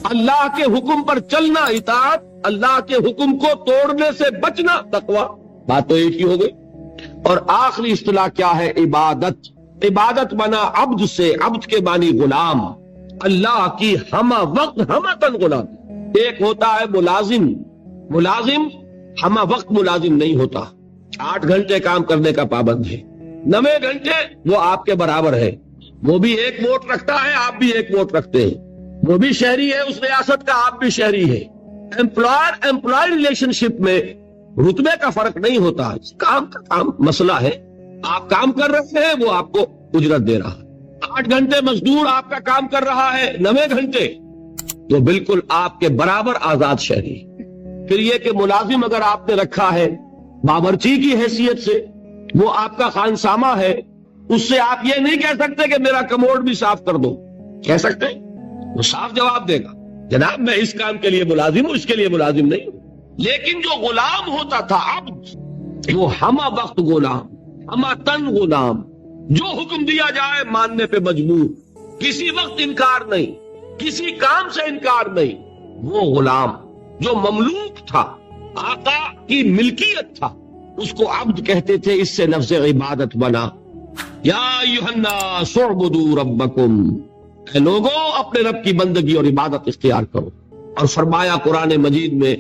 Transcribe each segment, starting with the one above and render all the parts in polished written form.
اللہ کے حکم پر چلنا اطاعت، اللہ کے حکم کو توڑنے سے بچنا تقویٰ. بات تو ایک ہی ہو گئی. اور آخری اصطلاح کیا ہے؟ عبادت. عبادت بنا عبد سے، عبد کے معنی غلام، اللہ کی ہمہ وقت ہمہ تن غلام. ایک ہوتا ہے ملازم، ملازم ہمہ وقت ملازم نہیں ہوتا، 8 گھنٹے کام کرنے کا پابند ہے، 9 گھنٹے وہ آپ کے برابر ہے. وہ بھی ایک ووٹ رکھتا ہے، آپ بھی ایک ووٹ رکھتے ہیں. وہ بھی شہری ہے اس ریاست کا، آپ بھی شہری ہے. امپلائر امپلائی ریلیشن شپ میں رتبے کا فرق نہیں ہوتا، کام کا کام مسئلہ ہے. آپ کام کر رہے ہیں، وہ آپ کو اجرت دے رہا ہے. 8 گھنٹے مزدور آپ کا کام کر رہا ہے، 9 گھنٹے، تو بالکل آپ کے برابر آزاد شہری. پھر یہ کہ ملازم اگر آپ نے رکھا ہے باورچی کی حیثیت سے، وہ آپ کا خانسامہ ہے، اس سے آپ یہ نہیں کہہ سکتے کہ میرا کموڈ بھی صاف کر دو. کہہ سکتے ہیں؟ وہ صاف جواب دے گا، جناب میں اس کام کے لیے ملازم ہوں، اس کے لیے ملازم نہیں ہوں. لیکن جو غلام ہوتا تھا عبد، وہ ہمہ وقت غلام، ہمہ تن غلام، جو حکم دیا جائے ماننے پہ مجبور، کسی وقت انکار نہیں، کسی کام سے انکار نہیں. وہ غلام جو مملوک تھا، آقا کی ملکیت تھا، اس کو عبد کہتے تھے. اس سے لفظ عبادت بنا. یا ایھا الناس اعبدوا ربکم، اے لوگوں اپنے رب کی بندگی اور عبادت اختیار کرو. اور فرمایا قرآن مجید میں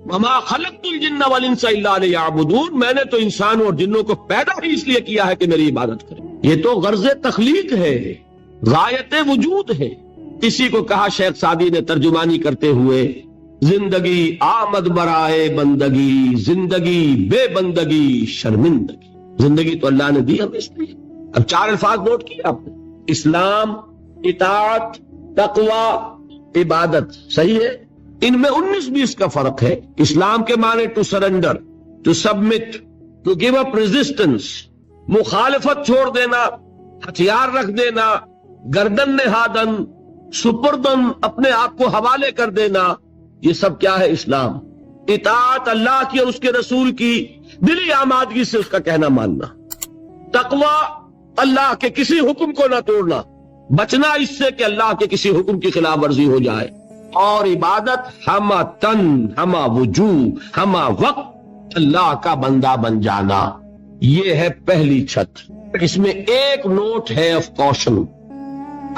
وما خلقت الجن والانس الا لیعبدون، میں نے تو انسانوں اور جنوں کو پیدا ہی اس لیے کیا ہے کہ میری عبادت کریں. یہ تو غرض تخلیق ہے، غایت وجود ہے. اسی کو کہا شیخ سعدی نے ترجمانی کرتے ہوئے، زندگی آمد برائے بندگی، زندگی بے بندگی شرمندگی. زندگی تو اللہ نے دی ہمیں اس لیے. اب 4 الفاظ نوٹ کیے آپ نے، اسلام، اطاعت، تقوی، عبادت. صحیح ہے؟ ان میں 19-20 کا فرق ہے. اسلام کے معنی to surrender, to submit, to give up resistance, مخالفت چھوڑ دینا، ہتھیار رکھ دینا، گردن نہادن، سپردن، اپنے آپ کو حوالے کر دینا. یہ سب کیا ہے؟ اسلام. اطاعت اللہ کی اور اس کے رسول کی دلی آمادگی سے اس کا کہنا ماننا. تقوی اللہ کے کسی حکم کو نہ توڑنا، بچنا اس سے کہ اللہ کے کسی حکم کی خلاف ورزی ہو جائے. اور عبادت ہمہ تن، ہمہ وجوہ، ہمہ وقت اللہ کا بندہ بن جانا. یہ ہے پہلی چھت. اس میں ایک نوٹ ہے آف کوشن.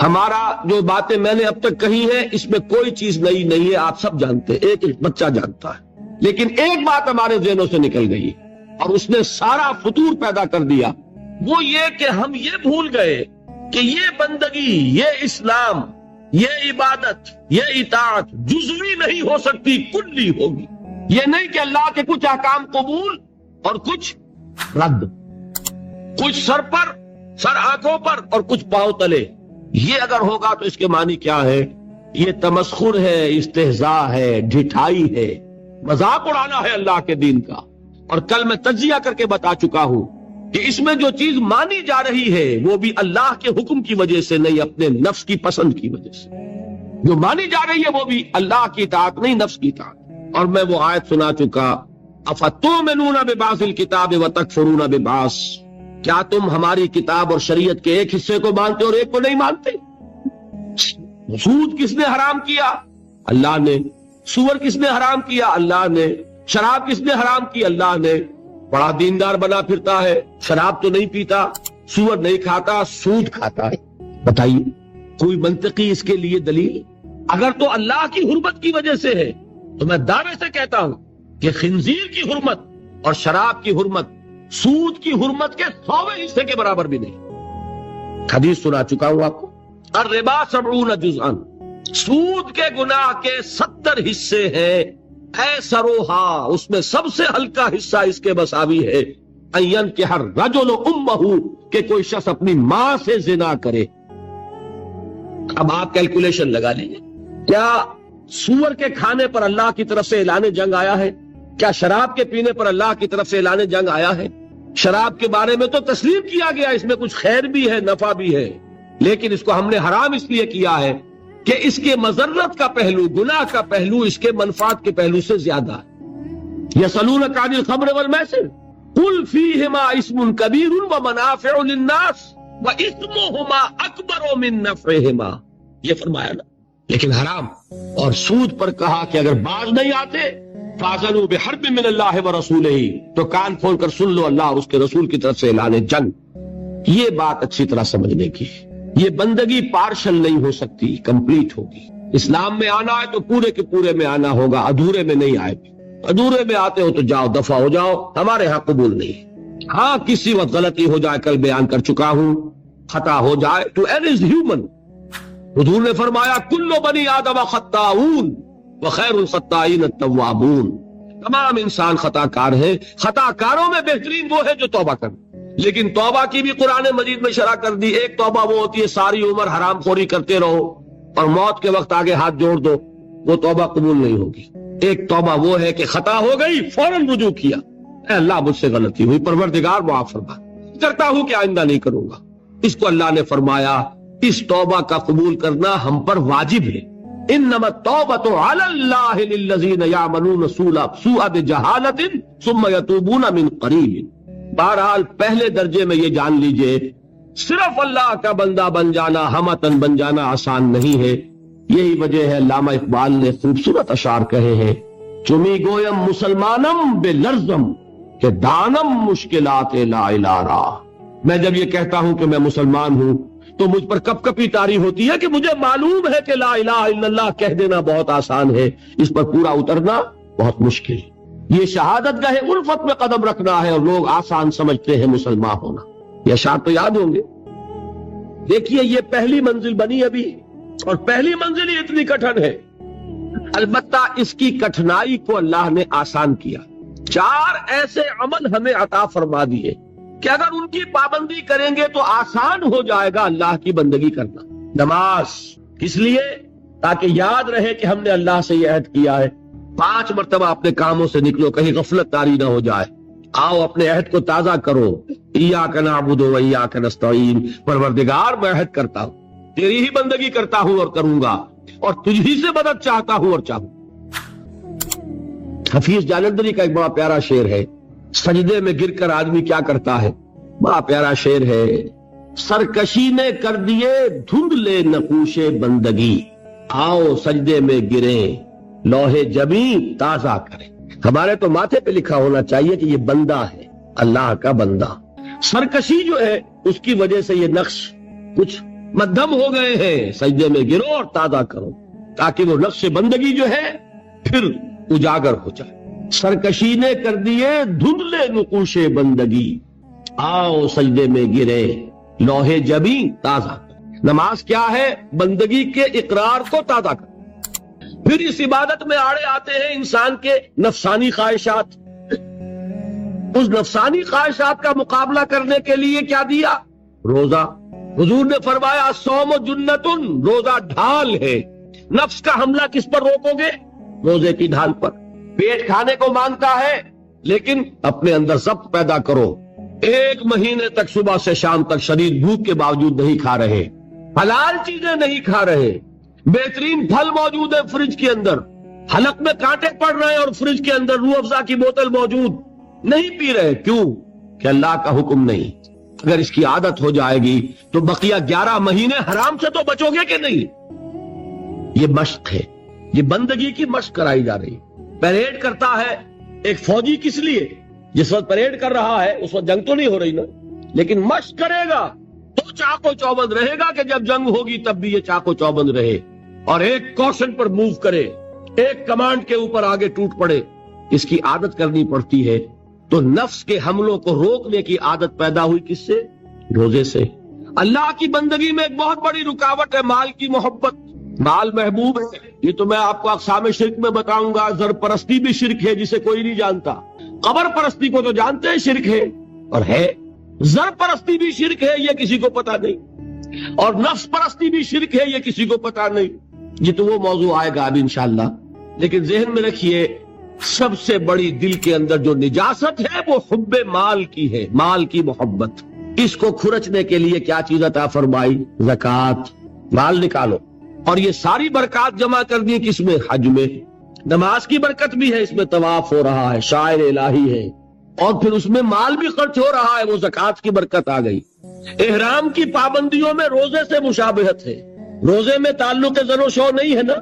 ہمارا جو باتیں میں نے اب تک کہی ہیں اس میں کوئی چیز نئی نہیں ہے، آپ سب جانتے ہیں، ایک بچہ جانتا ہے. لیکن ایک بات ہمارے ذہنوں سے نکل گئی اور اس نے سارا فطور پیدا کر دیا. وہ یہ کہ ہم یہ بھول گئے کہ یہ بندگی، یہ اسلام، یہ عبادت، یہ اطاعت جزوی نہیں ہو سکتی، کلی ہوگی. یہ نہیں کہ اللہ کے کچھ احکام قبول اور کچھ رد، کچھ سر پر، سر آنکھوں پر اور کچھ پاؤں تلے. یہ اگر ہوگا تو اس کے معنی کیا ہے؟ یہ تمسخر ہے، استہزاء ہے، ڈھٹائی ہے، مذاق اڑانا ہے اللہ کے دین کا. اور کل میں تجزیہ کر کے بتا چکا ہوں کہ اس میں جو چیز مانی جا رہی ہے وہ بھی اللہ کے حکم کی وجہ سے نہیں، اپنے نفس کی پسند کی وجہ سے. جو مانی جا رہی ہے وہ بھی اللہ کی اطاعت نہیں، نفس کی اطاعت. اور میں وہ آیت سنا چکا، افتؤمنون ببعض الکتاب وتکفرون ببعض، کیا تم ہماری کتاب اور شریعت کے ایک حصے کو مانتے اور ایک کو نہیں مانتے؟ سود کس نے حرام کیا؟ اللہ نے. سور کس نے حرام کیا؟ اللہ نے. شراب کس نے حرام کی؟ اللہ نے. بڑا دیندار بنا پھرتا ہے، شراب تو نہیں پیتا، سور نہیں کھاتا، سود کھاتا ہے. بتائیے کوئی منطقی اس کے لیے دلیل؟ اگر تو اللہ کی حرمت کی وجہ سے ہے تو میں دعوے سے کہتا ہوں کہ خنزیر کی حرمت اور شراب کی حرمت سود کی حرمت کے 100ویں حصے کے برابر بھی نہیں. حدیث سنا چکا ہوں آپ کو، الربا 70 جزءا، سود کے گناہ کے 70 حصے ہیں. ایسروہا، اس میں سب سے ہلکا حصہ اس کے مساوی ہے، ان ينكح الرجل امہ، کہ کوئی شخص اپنی ماں سے زنا کرے. اب آپ کیلکولیشن لگا لیجیے، کیا سور کے کھانے پر اللہ کی طرف سے اعلان جنگ آیا ہے؟ کیا شراب کے پینے پر اللہ کی طرف سے اعلان جنگ آیا ہے؟ شراب کے بارے میں تو تسلیم کیا گیا، اس میں کچھ خیر بھی ہے، نفع بھی ہے، لیکن اس کو ہم نے حرام اس لیے کیا ہے کہ اس کے مضرت کا پہلو، گناہ کا پہلو اس کے منفعت کے پہلو سے زیادہ ہے. یسألونک عن الخمر والمیسر قل فیہما اسم کبیر ومنافع للناس واسمہما اکبر من نفعہما. یہ فرمایا نا، لیکن حرام. اور سود پر کہا کہ اگر باز نہیں آتے فَأَذَنُوا بِحَرْبٍ مِّنَ اللَّهِ وَرَسُولِهِ، تو کان کھول کر سن لو اللہ اور اس کے رسول کی طرف سے اعلان جنگ. یہ بات اچھی طرح سمجھنے کی. یہ بندگی پارشل نہیں ہو سکتی، کمپلیٹ ہوگی. اسلام میں آنا ہے تو پورے کے پورے میں آنا ہوگا، ادھورے میں نہیں آئے. ادھورے میں آتے ہو تو جاؤ، دفع ہو جاؤ، ہمارے ہاں قبول نہیں. ہاں کسی وقت غلطی ہو جائے، کل بیان کر چکا ہوں، خطا ہو جائے، تو ایل از ہیومن. حضور نے فرمایا کل بنی آدم خطاؤون وخیر الخطائین التوابون. تمام انسان خطا کار ہیں، خطا کاروں میں بہترین وہ ہے جو توبہ کر. لیکن توبہ کی بھی قرآن مجید میں شرح کر دی. ایک توبہ وہ ہوتی ہے ساری عمر حرام خوری کرتے رہو اور موت کے وقت آگے ہاتھ جوڑ دو، وہ توبہ قبول نہیں ہوگی. ایک توبہ وہ ہے کہ خطا ہو گئی فوراً رجوع کیا، اے اللہ مجھ سے غلطی ہوئی، پروردگار معاف فرما، کرتا ہوں کہ آئندہ نہیں کروں گا. اس کو اللہ نے فرمایا اس توبہ کا قبول کرنا ہم پر واجب ہے. انما التوبۃ علی اللہ للذین یعملون السوء بجہالۃ ثم یتوبون من قریب. بہرحال پہلے درجے میں یہ جان لیجئے صرف اللہ کا بندہ بن جانا، ہمتن بن جانا آسان نہیں ہے. یہی وجہ ہے علامہ اقبال نے خوبصورت اشعار کہے ہیں، چمی گویم مسلمانم بے لرزم کہ دانم مشکلات لا الارا. میں جب یہ کہتا ہوں کہ میں مسلمان ہوں تو مجھ پر کپ کپی طاری ہوتی ہے کہ مجھے معلوم ہے کہ لا الہ الا اللہ کہہ دینا بہت آسان ہے، اس پر پورا اترنا بہت مشکل. یہ شہادت گاہ الفت میں قدم رکھنا ہے اور لوگ آسان سمجھتے ہیں مسلمان ہونا. یہ اشعار تو یاد ہوں گے. دیکھیے یہ پہلی منزل بنی ابھی، اور پہلی منزل ہی اتنی کٹھن ہے. البتہ اس کی کٹھنائی کو اللہ نے آسان کیا. 4 ایسے عمل ہمیں عطا فرما دیے کہ اگر ان کی پابندی کریں گے تو آسان ہو جائے گا اللہ کی بندگی کرنا. نماز اس لیے تاکہ یاد رہے کہ ہم نے اللہ سے یہ عہد کیا ہے. 5 مرتبہ اپنے کاموں سے نکلو، کہیں غفلت طاری نہ ہو جائے. آؤ اپنے عہد کو تازہ کرو. ایاک نعبد و ایاک نستعین، پروردگار میں عہد کرتا ہوں، تیری ہی بندگی کرتا ہوں اور کروں گا، اور تجھ ہی سے مدد چاہتا ہوں اور چاہوں. حفیظ جالندری کا ایک بڑا پیارا شعر ہے، سجدے میں گر کر آدمی کیا کرتا ہے. بڑا پیارا شعر ہے. سرکشی نے کر دیے دھندلے نقوش بندگی، آؤ سجدے میں گریں لوح جبیں تازہ کریں. ہمارے تو ماتھے پہ لکھا ہونا چاہیے کہ یہ بندہ ہے، اللہ کا بندہ. سرکشی جو ہے اس کی وجہ سے یہ نقش کچھ مدھم ہو گئے ہیں. سجدے میں گرو اور تازہ کرو تاکہ وہ نقش بندگی جو ہے پھر اجاگر ہو جائے. سرکشی نے کر دیے دھندلے نقوش بندگی، آؤ سجدے میں گرے لوح جبیں تازہ. نماز کیا ہے؟ بندگی کے اقرار کو تازہ کر. پھر اس عبادت میں آڑے آتے ہیں انسان کے نفسانی خواہشات. اس نفسانی خواہشات کا مقابلہ کرنے کے لیے کیا دیا؟ روزہ. حضور نے فرمایا صوم جنتن، روزہ ڈھال ہے. نفس کا حملہ کس پر روکو گے؟ روزے کی ڈھال پر. پیٹ کھانے کو مانگتا ہے لیکن اپنے اندر ضبط پیدا کرو. 1 مہینے تک صبح سے شام تک شدید بھوک کے باوجود نہیں کھا رہے، حلال چیزیں نہیں کھا رہے، بہترین پھل موجود ہے فریج کے اندر، حلق میں کانٹے پڑ رہے ہیں اور فریج کے اندر روح افزا کی بوتل موجود، نہیں پی رہے. کیوں؟ کہ اللہ کا حکم نہیں. اگر اس کی عادت ہو جائے گی تو بقیہ 11 مہینے حرام سے تو بچو گے کہ نہیں. یہ مشق ہے، یہ بندگی کی مشق کرائی جا رہی. پریڈ کرتا ہے ایک فوجی کس لیے؟ جس وقت پریڈ کر رہا ہے اس وقت جنگ تو نہیں ہو رہی نا، لیکن مشق کرے گا تو چاق و چوبند رہے گا کہ جب جنگ ہوگی تب بھی یہ چاق و چوبند رہے اور ایک کوشن پر موو کرے، ایک کمانڈ کے اوپر آگے ٹوٹ پڑے. اس کی عادت کرنی پڑتی ہے. تو نفس کے حملوں کو روکنے کی عادت پیدا ہوئی کس سے؟ روزے سے. اللہ کی بندگی میں ایک بہت بڑی رکاوٹ ہے مال کی محبت. مال محبوب ہے. یہ تو میں آپ کو اقسام شرک میں بتاؤں گا. زر پرستی بھی شرک ہے جسے کوئی نہیں جانتا. قبر پرستی کو تو جانتے ہیں شرک ہے اور ہے. زر پرستی بھی شرک ہے، یہ کسی کو پتا نہیں. اور نفس پرستی بھی شرک ہے، یہ کسی کو پتا نہیں. یہ تو وہ موضوع آئے گا اب انشاءاللہ. لیکن ذہن میں رکھیے سب سے بڑی دل کے اندر جو نجاست ہے وہ حب مال کی ہے، مال کی محبت. اس کو کھرچنے کے لیے کیا چیز عطا فرمائی؟ زکوٰۃ. مال نکالو اور یہ ساری برکات جمع کر دی کس میں؟ حج میں. نماز کی برکت بھی ہے، اس میں طواف ہو رہا ہے، شاعر الہی ہے، اور پھر اس میں مال بھی خرچ ہو رہا ہے، وہ زکوٰۃ کی برکت آ گئی. احرام کی پابندیوں میں روزے سے مشابہت ہے. روزے میں تعلق زن و شو نہیں ہے نا،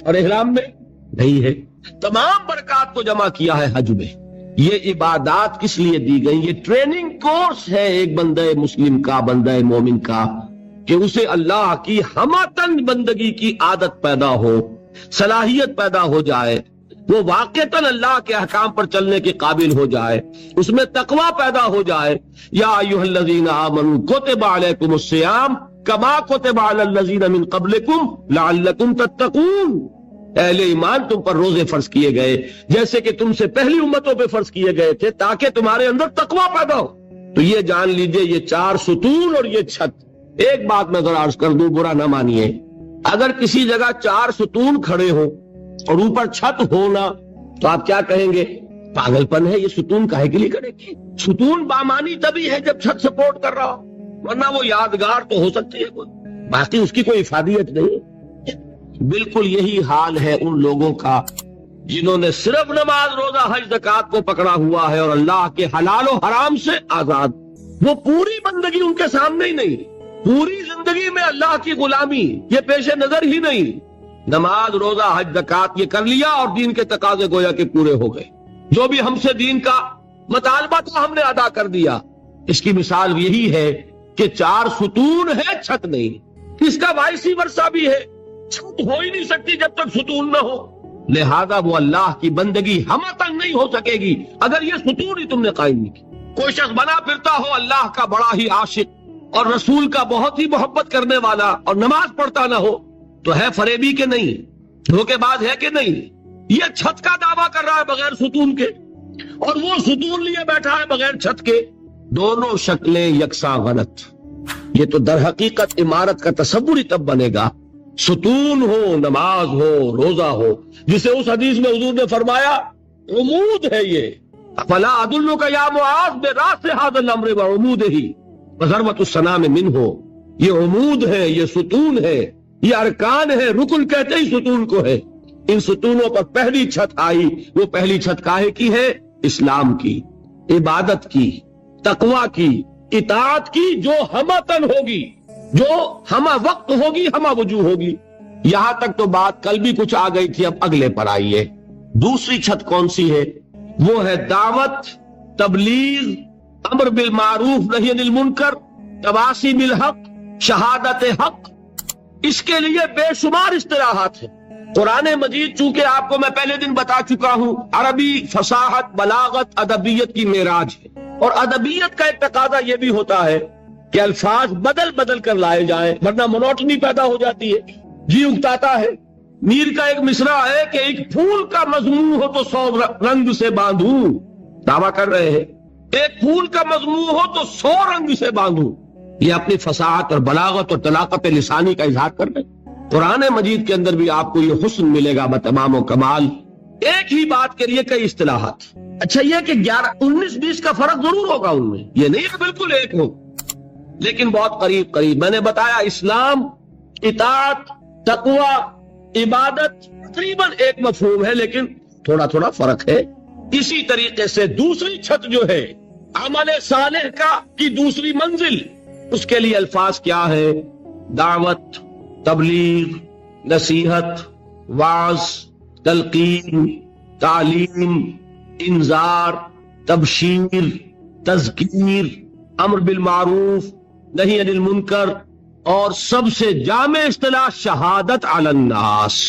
اور احرام میں نہیں ہے. تمام برکات کو جمع کیا ہے حج میں. یہ عبادات کس لیے دی گئی؟ یہ ٹریننگ کورس ہے ایک بندہ مسلم کا، بندہ مومن کا، کہ اسے اللہ کی ہمہ بندگی کی عادت پیدا ہو، صلاحیت پیدا ہو جائے، وہ واقعتاً اللہ کے احکام پر چلنے کے قابل ہو جائے، اس میں تقوی پیدا ہو جائے. یا ایھا الذین آمنوا کتب علیکم الصیام کما کتب علی الذین من قبلکم لعلکم تتقون. اہل ایمان تم پر روزے فرض کیے گئے جیسے کہ تم سے پہلی امتوں پہ فرض کیے گئے تھے، تاکہ تمہارے اندر تقوی پیدا ہو. تو یہ جان لیجئے یہ 4 ستون اور یہ چھت. ایک بات میں ذرا عرض کر دوں، برا نہ مانیے، اگر کسی جگہ 4 ستون کھڑے ہو اور اوپر چھت ہونا تو آپ کیا کہیں گے؟ پاگل پن ہے، یہ ستون کاہے کے لیے کرے گی؟ ستون بامانی تبھی ہے جب چھت سپورٹ کر رہا ہو، ورنہ وہ یادگار تو ہو سکتی ہے کوئی، باقی اس کی کوئی افادیت نہیں. بالکل یہی حال ہے ان لوگوں کا جنہوں نے صرف نماز، روزہ، حج، زکات کو پکڑا ہوا ہے اور اللہ کے حلال و حرام سے آزاد. وہ پوری بندگی ان کے سامنے ہی نہیں، پوری زندگی میں اللہ کی غلامی یہ پیش نظر ہی نہیں. نماز، روزہ، حج، زکات یہ کر لیا اور دین کے تقاضے گویا کہ پورے ہو گئے، جو بھی ہم سے دین کا مطالبہ تھا ہم نے ادا کر دیا. اس کی مثال یہی ہے کہ 4 ستون ہے، چھت نہیں. اس کا وائسی ورثہ بھی ہے، چھت ہو ہی نہیں سکتی جب تک ستون نہ ہو. لہذا وہ اللہ کی بندگی ہم تک نہیں ہو سکے گی اگر یہ ستون ہی تم نے قائم نہیں کی. کوئی شخص بنا پھرتا ہو اللہ کا بڑا ہی عاشق اور رسول کا بہت ہی محبت کرنے والا اور نماز پڑھتا نہ ہو تو ہے فریبی کے نہیں، دھوکے باز ہے کہ نہیں؟ یہ چھت کا دعویٰ کر رہا ہے بغیر ستون کے، اور وہ ستون لیے بیٹھا ہے بغیر چھت کے. دونوں شکلیں یکساں غلط. یہ تو در حقیقت عمارت کا تصور ہی تب بنے گا ستون ہو، نماز ہو، روزہ ہو، جسے اس حدیث میں حضور نے فرمایا عمود ہے. یہ فلا ادلک یا معاذ براس ھذا الامر وعمودہ وذروۃ الصنام منہ. یہ عمود ہے، یہ ستون ہے، یہ ارکان ہے. رکن کہتے ہی ستون کو ہے. ان ستونوں پر پہلی چھت آئی. وہ پہلی چھت کاہے کی ہے؟ اسلام کی، عبادت کی، تقوی کی، اطاعت کی، جو ہمتن ہوگی، جو ہمہ وقت ہوگی، ہمہ وجوہ ہوگی. یہاں تک تو بات کل بھی کچھ آ گئی تھی، اب اگلے پر آئیے. دوسری چھت کون سی ہے؟ وہ ہے دعوت، تبلیغ، امر بالمعروف نہی عن المنکر، تواصی بالحق، شہادت حق. اس کے لیے بے شمار اصطلاحات ہیں. قرآن مجید چونکہ آپ کو میں پہلے دن بتا چکا ہوں عربی فصاحت، بلاغت، ادبیت کی معراج ہے، اور ادبیت کا ایک تقاضا یہ بھی ہوتا ہے کہ الفاظ بدل بدل کر لائے جائیں ورنہ منوٹنی پیدا ہو جاتی ہے، جی اگتاتا ہے. میر کا ایک مصرع ہے کہ ایک پھول کا مضمون ہو تو 100 رنگ سے باندھوں. دعویٰ کر رہے ہیں ایک پھول کا مضمون ہو تو 100 رنگ سے باندھوں. یہ اپنی فصاحت اور بلاغت اور طلاقت لسانی کا اظہار کر رہے ہیں. قرآن مجید کے اندر بھی آپ کو یہ حسن ملے گا بتمام و کمال. ایک ہی بات کے لیے کئی اصطلاحات. اچھا یہ کہ 11 19 20 کا فرق ضرور ہوگا ان میں، یہ نہیں کہ بالکل ایک ہو، لیکن بہت قریب قریب. میں نے بتایا اسلام، اطاعت، تقوی، عبادت تقریباً ایک مفہوم ہے، لیکن تھوڑا تھوڑا فرق ہے. اسی طریقے سے دوسری چھت جو ہے عمل صالح کا کی دوسری منزل، اس کے لیے الفاظ کیا ہے؟ دعوت، تبلیغ، نصیحت، وعظ، تلقین، تعلیم، انذار، تبشیر، تذکیر، امر بالمعروف نہی عن المنکر، اور سب سے جامع اصطلاح شہادت علی الناس.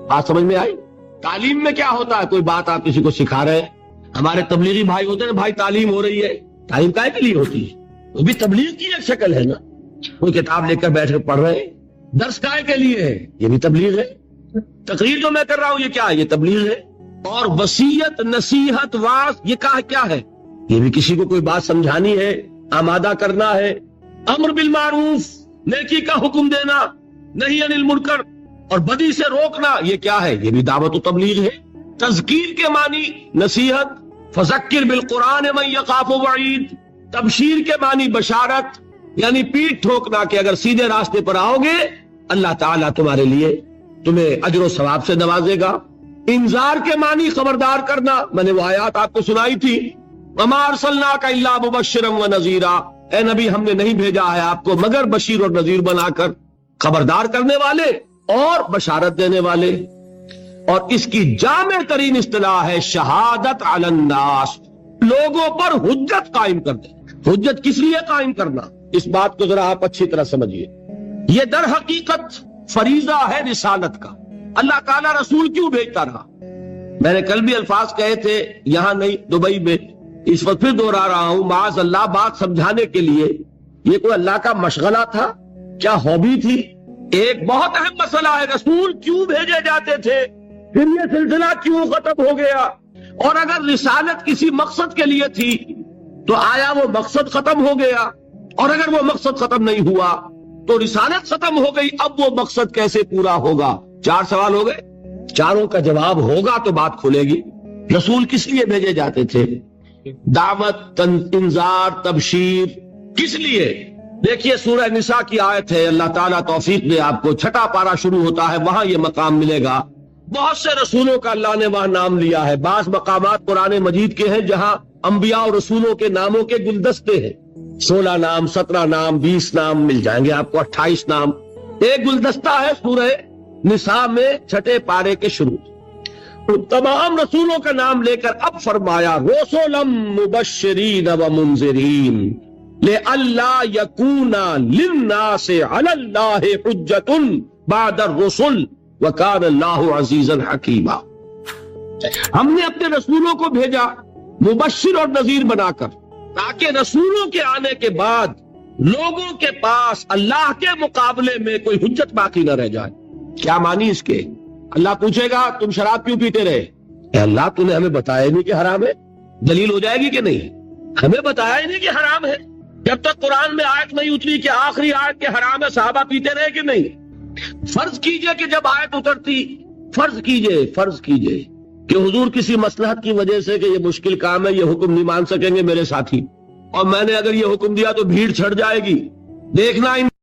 بات سمجھ میں آئی؟ تعلیم میں کیا ہوتا ہے؟ کوئی بات آپ کسی کو سکھا رہے ہیں، ہمارے تبلیغی بھائی ہوتے ہیں، بھائی تعلیم ہو رہی ہے. تعلیم کائے کے لیے ہوتی ہے؟ وہ بھی تبلیغ کی ایک شکل ہے نا. کوئی کتاب لے کر بیٹھ کر پڑھ رہے ہیں، درس کائے کے لیے ہے؟ یہ بھی تبلیغ ہے. تقریر جو میں کر رہا ہوں یہ کیا ہے؟ یہ تبلیغ ہے. اور وصیت، نصیحت، وعظ یہ کیا ہے؟ یہ بھی کسی کو کوئی بات سمجھانی ہے، آمادہ کرنا ہے. امر بالمعروف، نیکی کا حکم دینا، نہی عن المنکر، اور بدی سے روکنا، یہ کیا ہے؟ یہ بھی دعوت و تبلیغ ہے. تذکیر کے معنی نصیحت، فذکر بالقرآن من یخاف وعید. تبشیر کے معنی بشارت، یعنی پیٹھ ٹھوکنا کہ اگر سیدھے راستے پر آؤ گے اللہ تعالیٰ تمہارے لیے تمہیں اجر و ثواب سے نوازے گا. انذار کے معنی خبردار کرنا، میں نے وہ آیات آپ کو سنائی تھی، وما ارسلناک الا مبشرا ونذیرا، اے نبی ہم نے نہیں بھیجا ہے آپ کو مگر بشیر اور نذیر بنا کر. خبردار کرنے والے اور بشارت دینے والے. اور اس کی جامع ترین اصطلاح ہے شہادت علی الناس، لوگوں پر حجت قائم کر دے. حجت کس لیے قائم کرنا، اس بات کو ذرا آپ اچھی طرح سمجھیے. یہ در حقیقت فریضہ ہے رسالت کا. اللہ تعالیٰ رسول کیوں بھیجتا رہا؟ میں نے کل بھی الفاظ کہے تھے، یہاں نہیں دبئی میں، اس وقت پھر دوہرا رہا ہوں، معاذ اللہ بات سمجھانے کے لیے. یہ کوئی اللہ کا مشغلہ تھا؟ کیا ہابی تھی؟ ایک بہت اہم مسئلہ ہے، رسول کیوں بھیجے جاتے تھے، پھر یہ سلسلہ کیوں ختم ہو گیا؟ اور اگر رسالت کسی مقصد کے لیے تھی تو آیا وہ مقصد ختم ہو گیا؟ اور اگر وہ مقصد ختم نہیں ہوا تو رسالت ختم ہو گئی، اب وہ مقصد کیسے پورا ہوگا؟ 4 سوال ہو گئے، چاروں کا جواب ہوگا تو بات کھلے گی. رسول کس لیے بھیجے جاتے تھے؟ دعوت، انذار، تبشیر. کس لیے؟ دیکھیے سورہ نساء کی آیت ہے، اللہ تعالیٰ توفیق دے آپ کو، 6واں پارہ شروع ہوتا ہے، وہاں یہ مقام ملے گا. بہت سے رسولوں کا اللہ نے وہاں نام لیا ہے. بعض مقامات قرآن مجید کے ہیں جہاں انبیاء اور رسولوں کے ناموں کے گلدستے ہیں، 16 نام، 17 نام، 20 نام مل جائیں گے آپ کو، 28 نام. ایک گلدستہ ہے سورہ نساء میں 6 پارے کے شروع. تمام رسولوں کا نام لے کر اب فرمایا رسلا مبشرین و منذرین لئلا یکون للناس علی اللہ حجۃ بعد الرسل وکان اللہ عزیزا حکیما. ہم نے اپنے رسولوں کو بھیجا مبشر اور نذیر بنا کر، تاکہ رسولوں کے آنے کے بعد لوگوں کے پاس اللہ کے مقابلے میں کوئی حجت باقی نہ رہ جائے. کیا معنی اس کے؟ اللہ پوچھے گا تم شراب کیوں پیتے رہے؟ اے اللہ تو نے ہمیں بتایا نہیں کہ حرام ہے. دلیل ہو جائے گی کہ نہیں؟ ہمیں بتایا ہی نہیں کہ حرام ہے. جب تک قرآن میں آیت نہیں اتری کہ آخری آیت کے حرام ہے، صحابہ پیتے رہے کہ نہیں؟ فرض کیجئے کہ جب آیت اترتی، فرض کیجئے کہ حضور کسی مصلحت کی وجہ سے کہ یہ مشکل کام ہے، یہ حکم نہیں مان سکیں گے میرے ساتھی، اور میں نے اگر یہ حکم دیا تو بھیڑ چھڑ جائے گی، دیکھنا